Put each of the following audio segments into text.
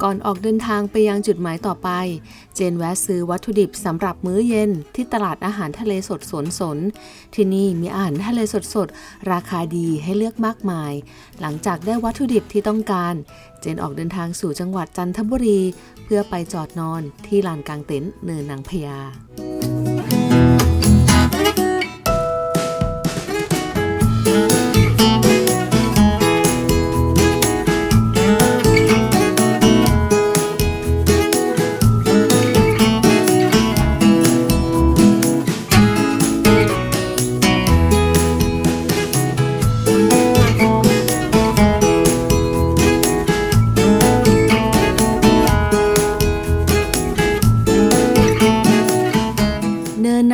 ก่อนออกเดินทางไปยังจุดหมายต่อไปเจนแวะซื้อวัตถุดิบสำหรับมื้อเย็นที่ตลาดอาหารทะเลสดสวนสนที่นี่มีอาหารทะเลสดราคาดีให้เลือกมากมายหลังจากได้วัตถุดิบที่ต้องการเจนออกเดินทางสู่จังหวัดจันทบุรีเพื่อไปจอดนอนที่ลานกลางเต็นท์เนินนางพญา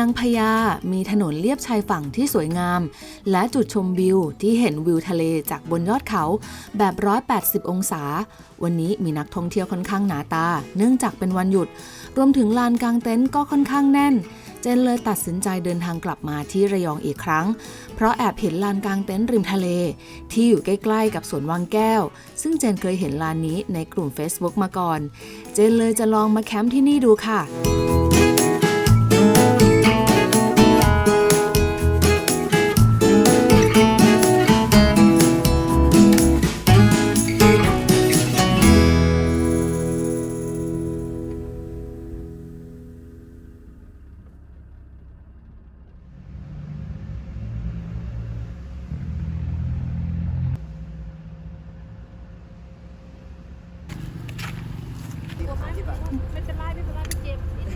นางพญามีถนนเลียบชายฝั่งที่สวยงามและจุดชมวิวที่เห็นวิวทะเลจากบนยอดเขาแบบ180องศาวันนี้มีนักท่องเที่ยวค่อนข้างหนาตาเนื่องจากเป็นวันหยุดรวมถึงลานกางเต็นท์ก็ค่อนข้างแน่นเจนเลยตัดสินใจเดินทางกลับมาที่ระยองอีกครั้งเพราะแอบเห็นลานกางเต็นท์ริมทะเลที่อยู่ใกล้ๆกับสวนวังแก้วซึ่งเจนเคยเห็นลานนี้ในกลุ่ม Facebook มาก่อนเจนเลยจะลองมาแคมป์ที่นี่ดูค่ะไม่เป็นไรไม่เจ็บ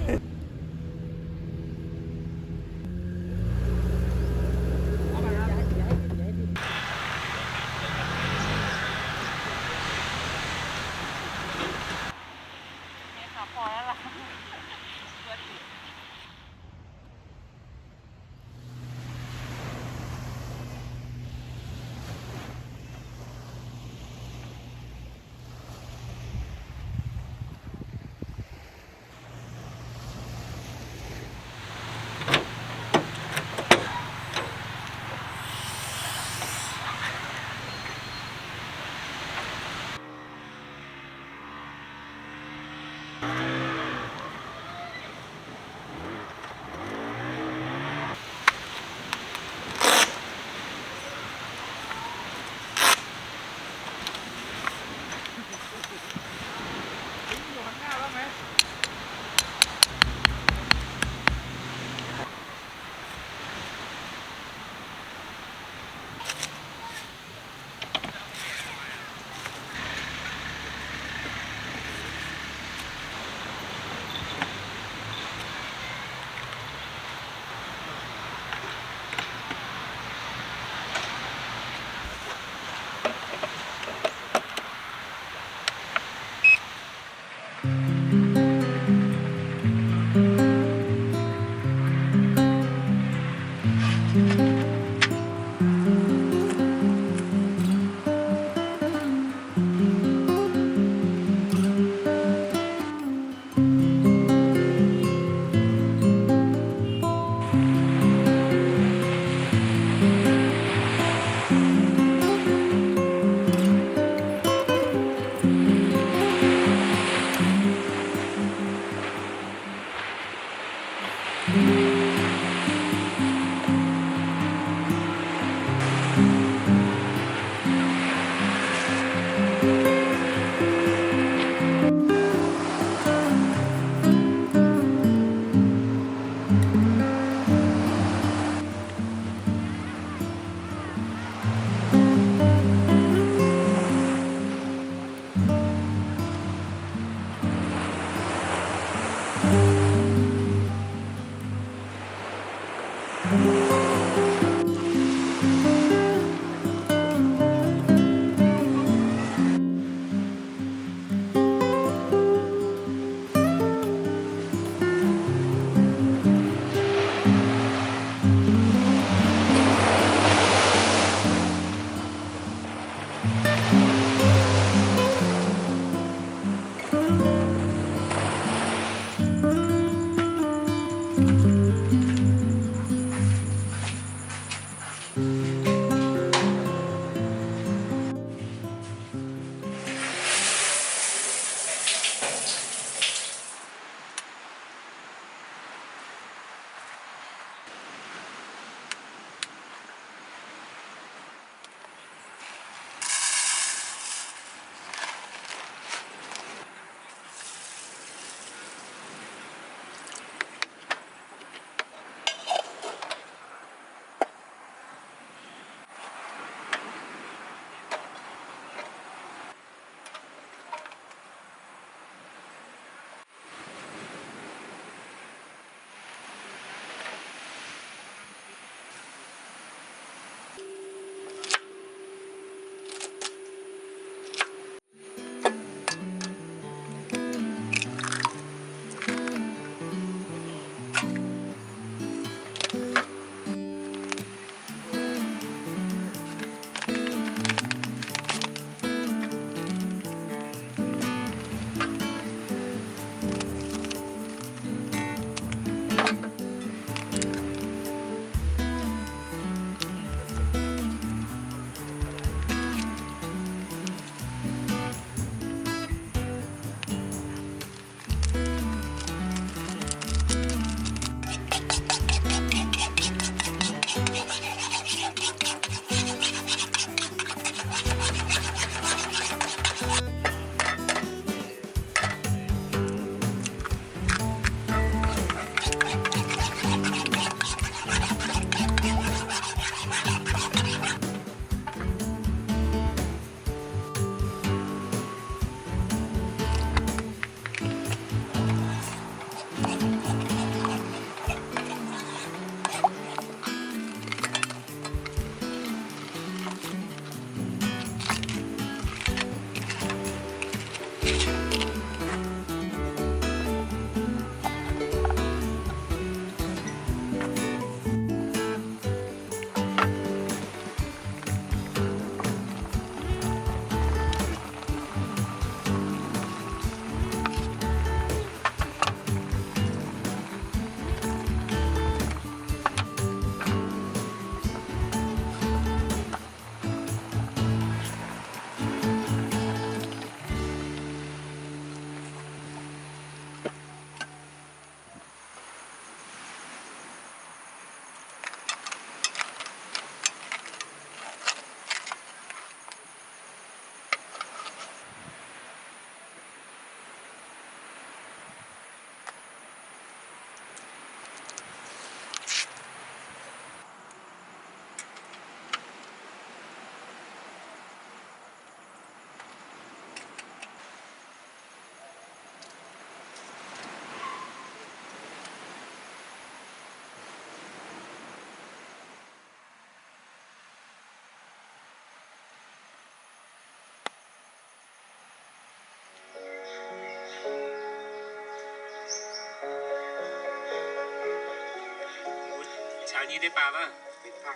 เช้านี้ได้ปลาป่ะไม่ได้ปลา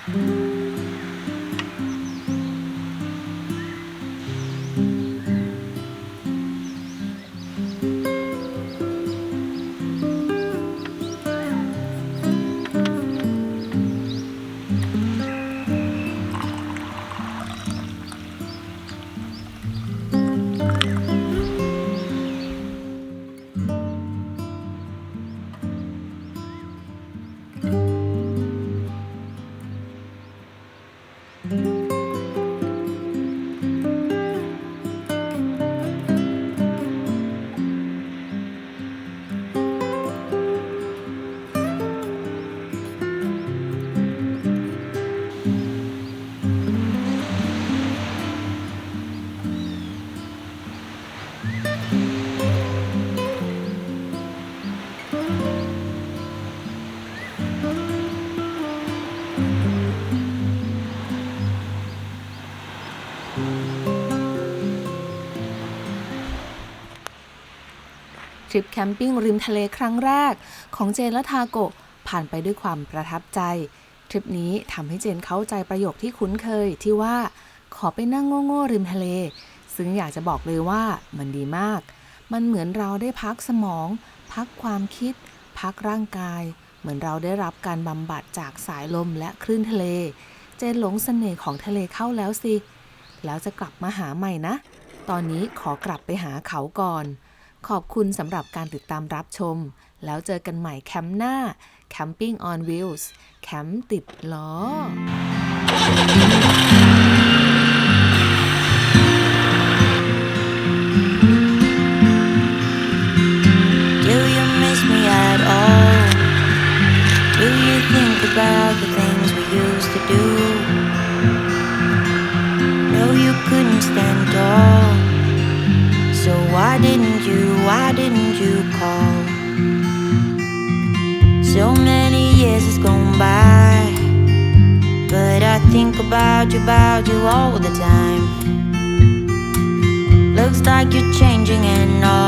ทริปแคมปิ้งริมทะเลครั้งแรกของเจนและทาโกะผ่านไปด้วยความประทับใจทริปนี้ทำให้เจนเข้าใจประโยคที่คุ้นเคยที่ว่าขอไปนั่งโง่ๆริมทะเลซึ่งอยากจะบอกเลยว่ามันดีมากมันเหมือนเราได้พักสมองพักความคิดพักร่างกายเหมือนเราได้รับการบำบัดจากสายลมและคลื่นทะเลเจนหลงเสน่ห์ของทะเลเข้าแล้วสิแล้วจะกลับมาหาใหม่นะตอนนี้ขอกลับไปหาเขาก่อนขอบคุณสำหรับการติดตามรับชมแล้วเจอกันใหม่แคมป์หน้า Camping on Wheels แคมป์ติดล้อ Do you miss me at all? Do you think about the things we used to do? No, you couldn't stand tall. So why didn't you call? So many years has gone by, but I think about you all the time. Looks like you're changing and all